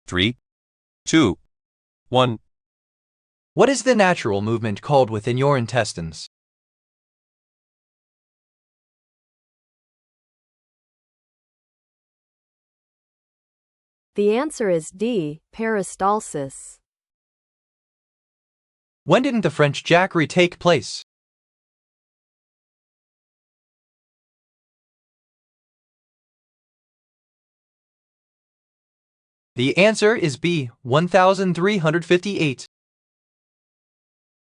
3, 2, 1. What is the natural movement called within your intestines? The answer is D, peristalsis. When didn't the French Jacquerie take place? The answer is B, 1358.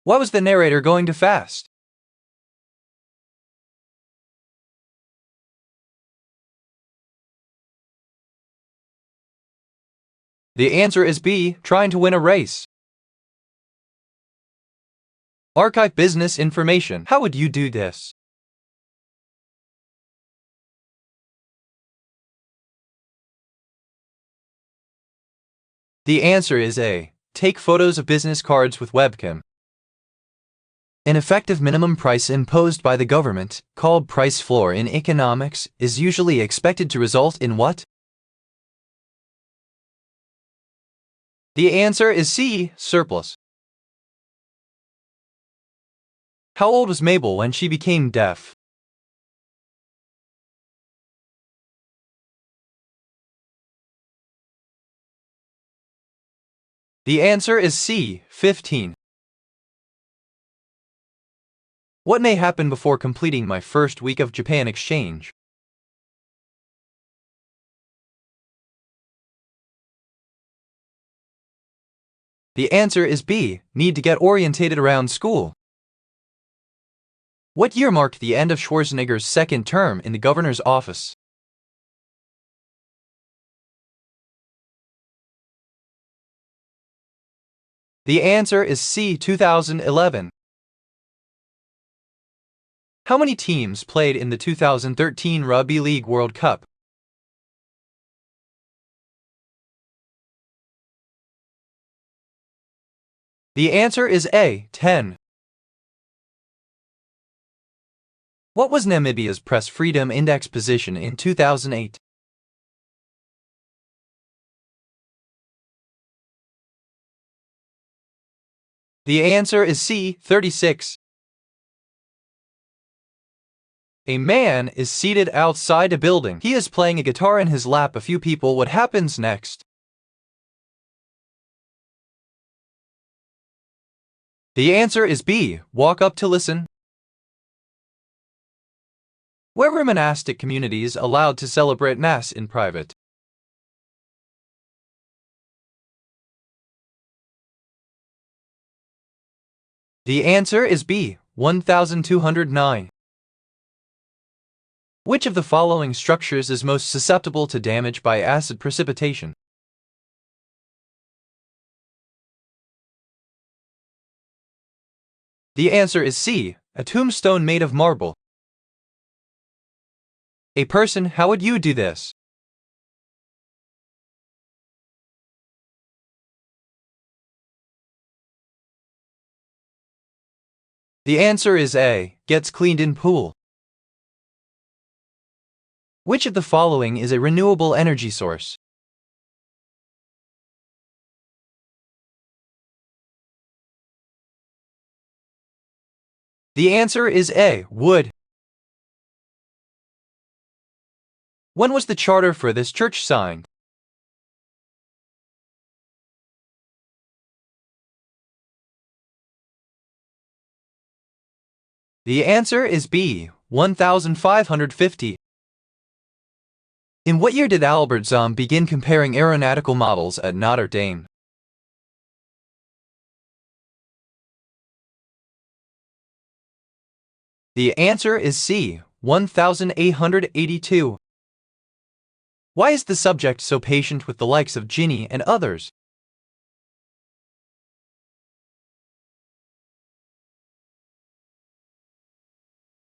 Why was the narrator going to fast? The answer is B, trying to win a race. Archive business information. How would you do this? The answer is A, take photos of business cards with webcam. An effective minimum price imposed by the government, called price floor in economics, is usually expected to result in what? The answer is C, surplus. How old was Mabel when she became deaf? The answer is C, 15. What may happen before completing my first week of Japan exchange? The answer is B, need to get orientated around school. What year marked the end of Schwarzenegger's second term in the governor's office? The answer is C, 2011. How many teams played in the 2013 Rugby League World Cup? The answer is A, 10. What was Namibia's Press Freedom Index position in 2008? The answer is C, 36. A man is seated outside a building. He is playing a guitar in his lap. A few people. What happens next? The answer is B, walk up to listen. Where were monastic communities allowed to celebrate Mass in private? The answer is B, 1209. Which of the following structures is most susceptible to damage by acid precipitation? The answer is C, a tombstone made of marble. A person, how would you do this? The answer is A, gets cleaned in pool. Which of the following is a renewable energy source? The answer is A, wood. When was the charter for this church signed? The answer is B, 1550. In what year did Albert Zohm begin comparing aeronautical models at Notre Dame? The answer is C, 1882. Why is the subject so patient with the likes of Ginny and others?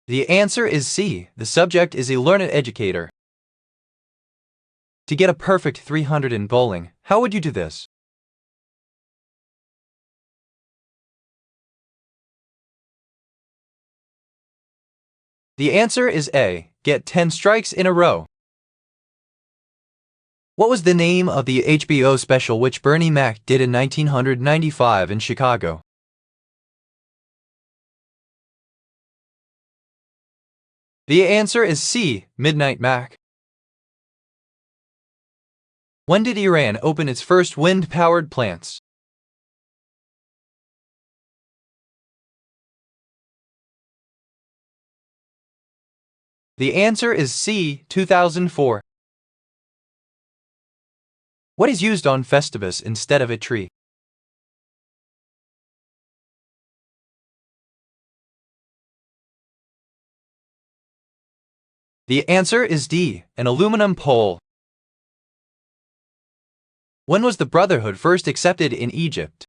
The answer is C, the subject is a learned educator. To get a perfect 300 in bowling, how would you do this? The answer is A, get 10 strikes in a row. What was the name of the HBO special which Bernie Mac did in 1995 in Chicago? The answer is C, Midnight Mac. When did Iran open its first wind-powered plants? The answer is C, 2004. What is used on Festivus instead of a tree? The answer is D, an aluminum pole. When was the Brotherhood first accepted in Egypt?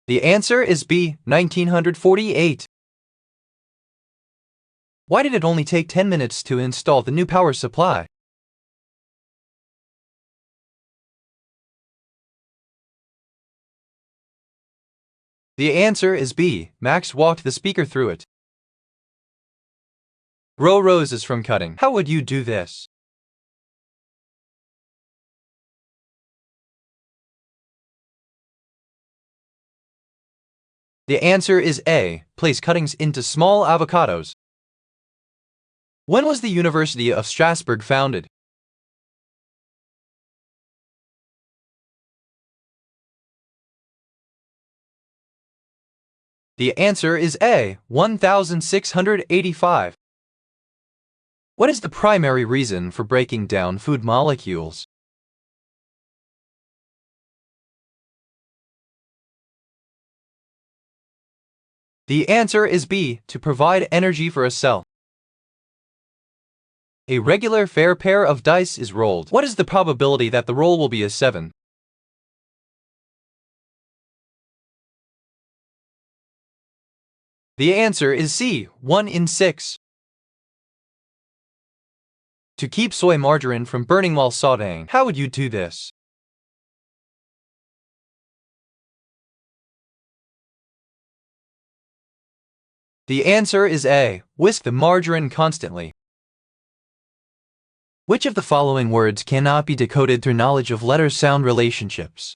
The answer is B, 1948. Why did it only take 10 minutes to install the new power supply? The answer is B, Max walked the speaker through it. Grow roses from cutting. How would you do this? The answer is A, place cuttings into small avocados. When was the University of Strasbourg founded? The answer is A, 1685. What is the primary reason for breaking down food molecules? The answer is B, to provide energy for a cell. A regular fair pair of dice is rolled. What is the probability that the roll will be a 7? The answer is C, 1 in 6. To keep soy margarine from burning while sautéing, how would you do this? The answer is A, whisk the margarine constantly. Which of the following words cannot be decoded through knowledge of letter-sound relationships?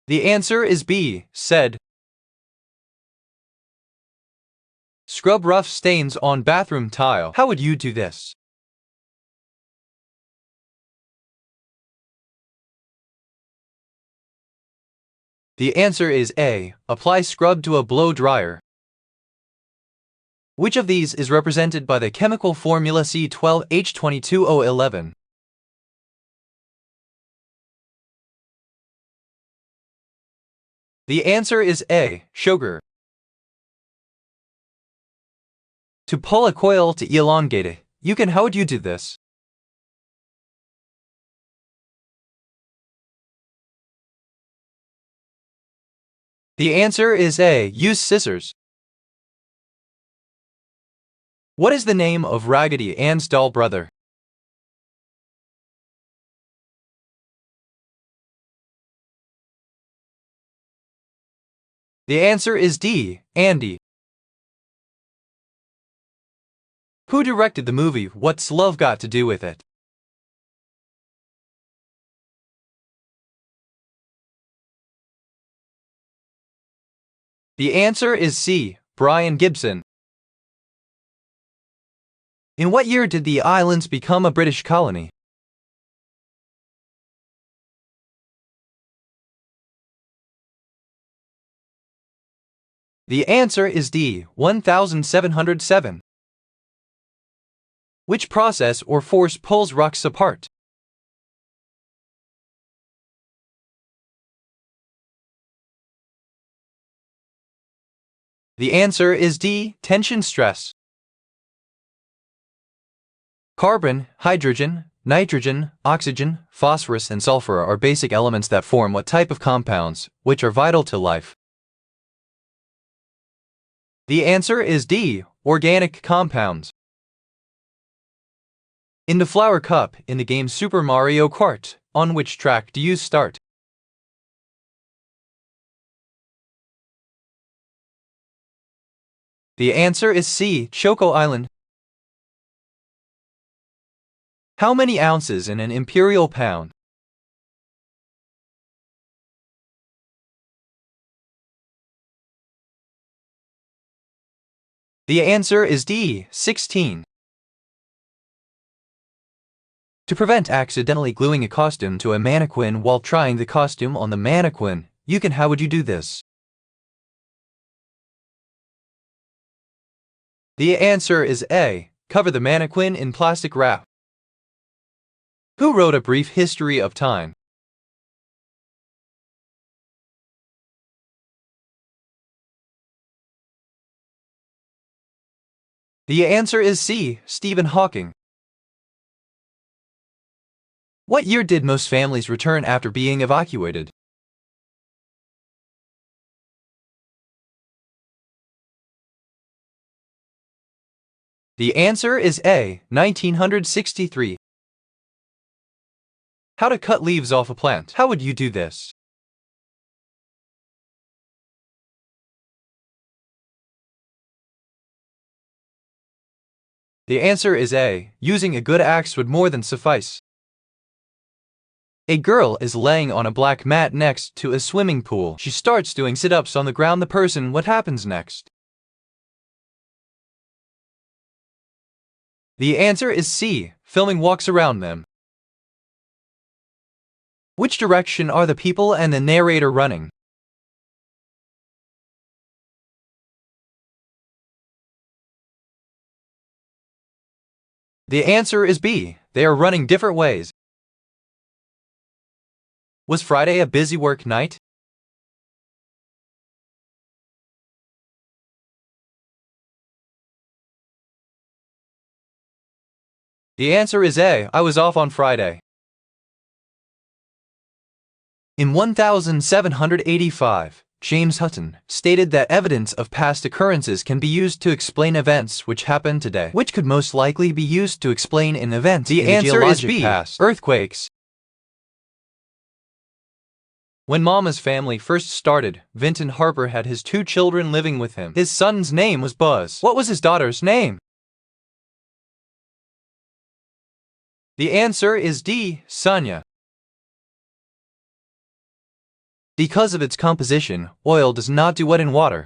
The answer is B, said. Scrub rough stains on bathroom tile. How would you do this? The answer is A, apply scrub to a blow dryer. Which of these is represented by the chemical formula C12H22O11? The answer is A, sugar. To pull a coil to elongate it, how would you do this? The answer is A, use scissors. What is the name of Raggedy Ann's doll brother? The answer is D, Andy. Who directed the movie What's Love Got to Do with It? The answer is C, Brian Gibson. In what year did the islands become a British colony? The answer is D, 1707. Which process or force pulls rocks apart? The answer is D, tension stress. Carbon, hydrogen, nitrogen, oxygen, phosphorus, and sulfur are basic elements that form what type of compounds, which are vital to life? The answer is D, organic compounds. In the Flower Cup in the game Super Mario Kart, on which track do you start? The answer is C. Choco Island. How many ounces in an imperial pound? The answer is D. 16. To prevent accidentally gluing a costume to a mannequin while trying the costume on the mannequin, how would you do this? The answer is A. Cover the mannequin in plastic wrap. Who wrote A Brief History of Time? The answer is C. Stephen Hawking. What year did most families return after being evacuated? The answer is A. 1963. How to cut leaves off a plant. How would you do this? The answer is A. Using a good axe would more than suffice. A girl is laying on a black mat next to a swimming pool. She starts doing sit-ups on the ground. What happens next? The answer is C. Filming walks around them. Which direction are the people and the narrator running? The answer is B. They are running different ways. Was Friday a busy work night? The answer is A. I was off on Friday. In 1785, James Hutton stated that evidence of past occurrences can be used to explain events which happen today. Which could most likely be used to explain an event The in the answer is geologic B. past? Earthquakes. When Mama's family first started, Vinton Harper had his 2 children living with him. His son's name was Buzz. What was his daughter's name? The answer is D. Sonia. Because of its composition, oil does not do wet in water.